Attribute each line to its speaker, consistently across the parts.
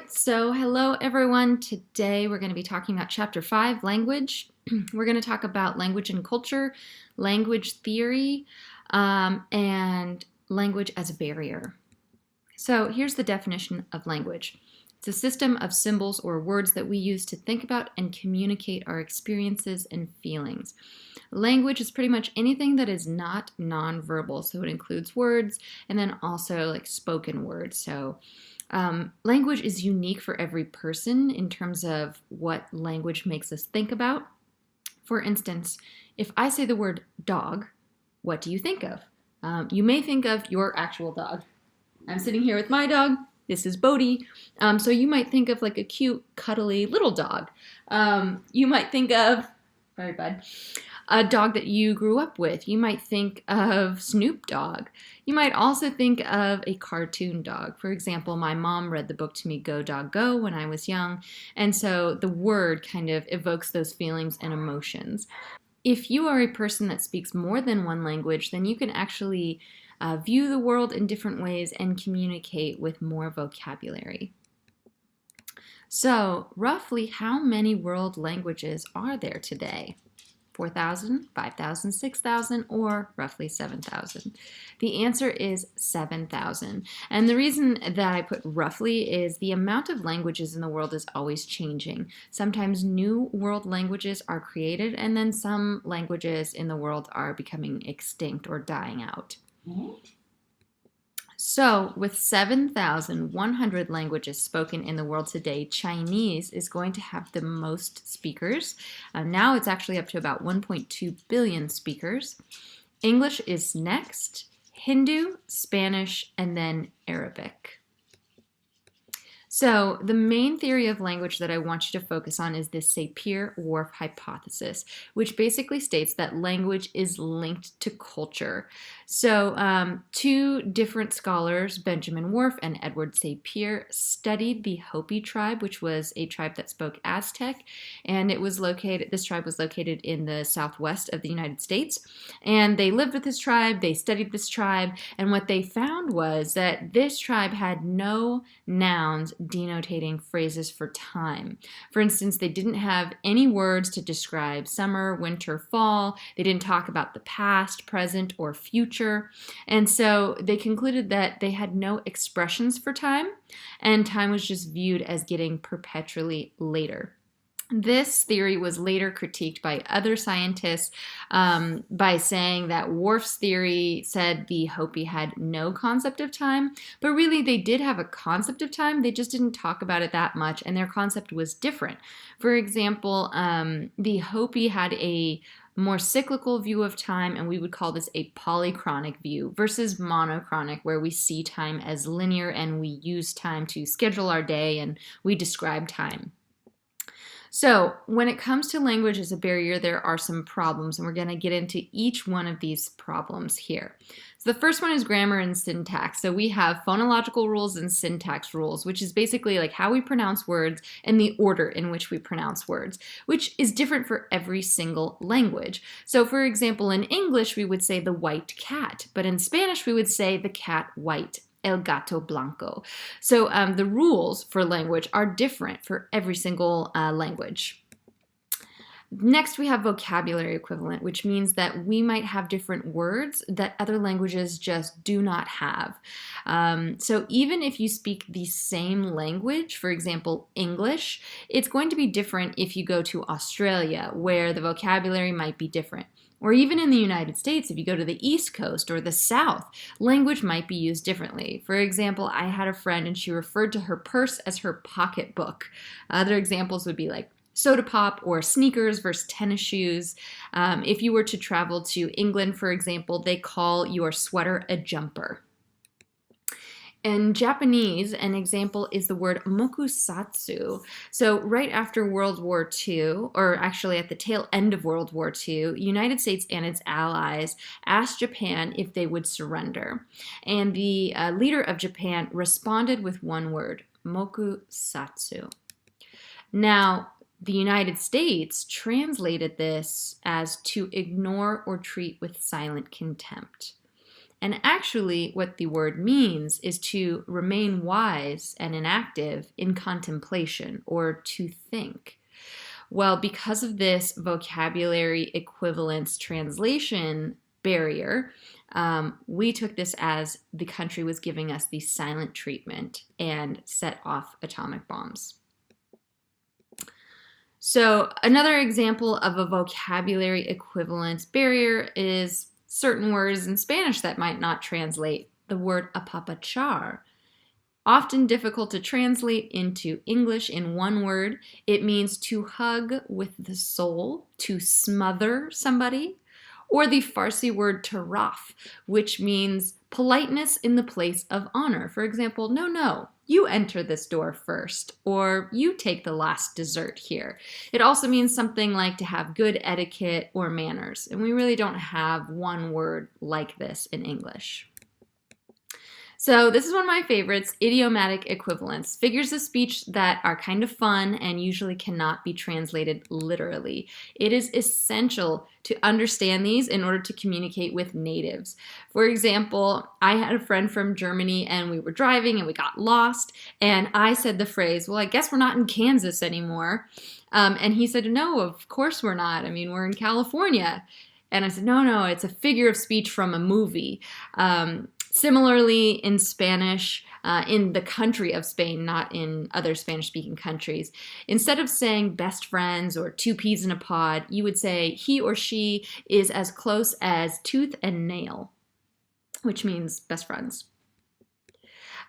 Speaker 1: right, so hello everyone. Today we're going to be talking about Chapter 5, Language. We're going to talk about language and culture, language theory, and language as a barrier. So here's the definition of language. It's a system of symbols or words that we use to think about and communicate our experiences and feelings. Language is pretty much anything that is not nonverbal, so it includes words and then also like spoken words. So language is unique for every person in terms of what language makes us think about. For instance, if I say the word dog, what do you think of? You may think of your actual dog. I'm sitting here with my dog. This is Bodhi. So you might think of like a cute, cuddly little dog. You might think of, very bad, a dog that you grew up with. You might think of Snoop Dogg. You might also think of a cartoon dog. For example, my mom read the book to me, Go Dog Go, when I was young. And so the word kind of evokes those feelings and emotions. If you are a person that speaks more than one language, then you can actually view the world in different ways and communicate with more vocabulary. So, roughly how many world languages are there today? 4,000, 5,000, 6,000, or roughly 7,000? The answer is 7,000. And the reason that I put roughly is the amount of languages in the world is always changing. Sometimes new world languages are created, and then some languages in the world are becoming extinct or dying out. So, with 7,100 languages spoken in the world today, Chinese is going to have the most speakers. Now it's actually up to about 1.2 billion speakers. English is next, Hindu, Spanish, and then Arabic. So the main theory of language that I want you to focus on is the Sapir-Whorf hypothesis, which basically states that language is linked to culture. So two different scholars, Benjamin Whorf and Edward Sapir, studied the Hopi tribe, which was a tribe that spoke Aztec, and this tribe was located in the southwest of the United States. And they lived with this tribe, they studied this tribe, and what they found was that this tribe had no nouns denotating phrases for time. For instance, they didn't have any words to describe summer, winter, fall. They didn't talk about the past, present, or future. And so they concluded that they had no expressions for time, and time was just viewed as getting perpetually later. This theory was later critiqued by other scientists by saying that Whorf's theory said the Hopi had no concept of time, but really they did have a concept of time, they just didn't talk about it that much, and their concept was different. For example, the Hopi had a more cyclical view of time, and we would call this a polychronic view, versus monochronic, where we see time as linear and we use time to schedule our day and we describe time. So when it comes to language as a barrier, there are some problems, and we're going to get into each one of these problems here. So the first one is grammar and syntax. So we have phonological rules and syntax rules, which is basically like how we pronounce words and the order in which we pronounce words, which is different for every single language. So for example, in English, we would say the white cat, but in Spanish, we would say the cat white. El gato blanco. So the rules for language are different for every single language. Next, we have vocabulary equivalent, which means that we might have different words that other languages just do not have. So even if you speak the same language, for example, English, it's going to be different if you go to Australia, where the vocabulary might be different. Or even in the United States, if you go to the East Coast or the South, language might be used differently. For example, I had a friend and she referred to her purse as her pocketbook. Other examples would be like soda pop or sneakers versus tennis shoes. If you were to travel to England, for example, they call your sweater a jumper. In Japanese, an example is the word mokusatsu. So right after World War II, or actually at the tail end of World War II, United States and its allies asked Japan if they would surrender. And the leader of Japan responded with one word, mokusatsu. Now, the United States translated this as to ignore or treat with silent contempt. And actually, what the word means is to remain wise and inactive in contemplation, or to think. Well, because of this vocabulary equivalence translation barrier, we took this as the country was giving us the silent treatment and set off atomic bombs. So another example of a vocabulary equivalence barrier is certain words in Spanish that might not translate. The word apapachar. Often difficult to translate into English in one word. It means to hug with the soul, to smother somebody, or the Farsi word taraf, which means politeness in the place of honor. For example, no, you enter this door first, or you take the last dessert here. It also means something like to have good etiquette or manners, and we really don't have one word like this in English. So this is one of my favorites, idiomatic equivalence. Figures of speech that are kind of fun and usually cannot be translated literally. It is essential to understand these in order to communicate with natives. For example, I had a friend from Germany and we were driving and we got lost, and I said the phrase, well, I guess we're not in Kansas anymore. And he said, no, of course we're not. I mean, we're in California. And I said, no, it's a figure of speech from a movie. Similarly, in Spanish, in the country of Spain, not in other Spanish-speaking countries, instead of saying best friends or two peas in a pod, you would say he or she is as close as tooth and nail, which means best friends.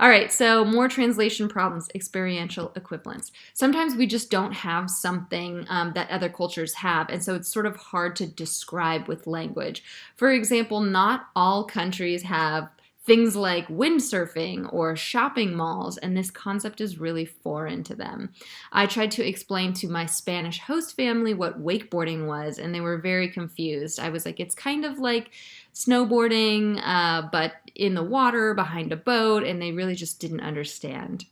Speaker 1: All right, so more translation problems, experiential equivalence. Sometimes we just don't have something that other cultures have, and so it's sort of hard to describe with language. For example, not all countries have things like windsurfing or shopping malls, and this concept is really foreign to them. I tried to explain to my Spanish host family what wakeboarding was, and they were very confused. I was like, it's kind of like snowboarding, but in the water behind a boat, and they really just didn't understand.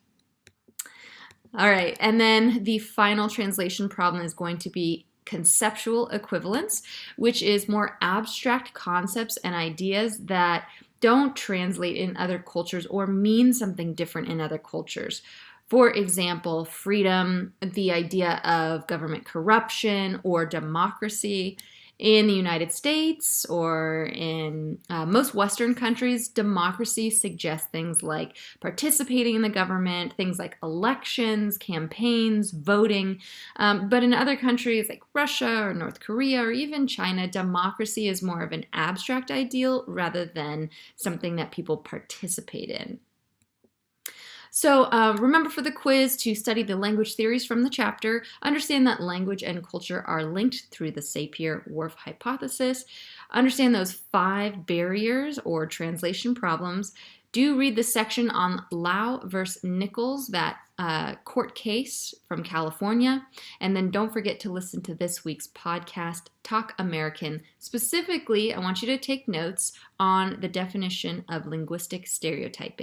Speaker 1: All right, and then the final translation problem is going to be conceptual equivalence, which is more abstract concepts and ideas that don't translate in other cultures or mean something different in other cultures. For example, freedom, the idea of government corruption, or democracy. In the United States or in most Western countries, democracy suggests things like participating in the government, things like elections, campaigns, voting. But in other countries like Russia or North Korea or even China, democracy is more of an abstract ideal rather than something that people participate in. So remember for the quiz to study the language theories from the chapter, understand that language and culture are linked through the Sapir-Whorf hypothesis, understand those 5 barriers or translation problems. Do read the section on Lau versus Nichols, that court case from California, and then don't forget to listen to this week's podcast, Talk American. Specifically, I want you to take notes on the definition of linguistic stereotyping.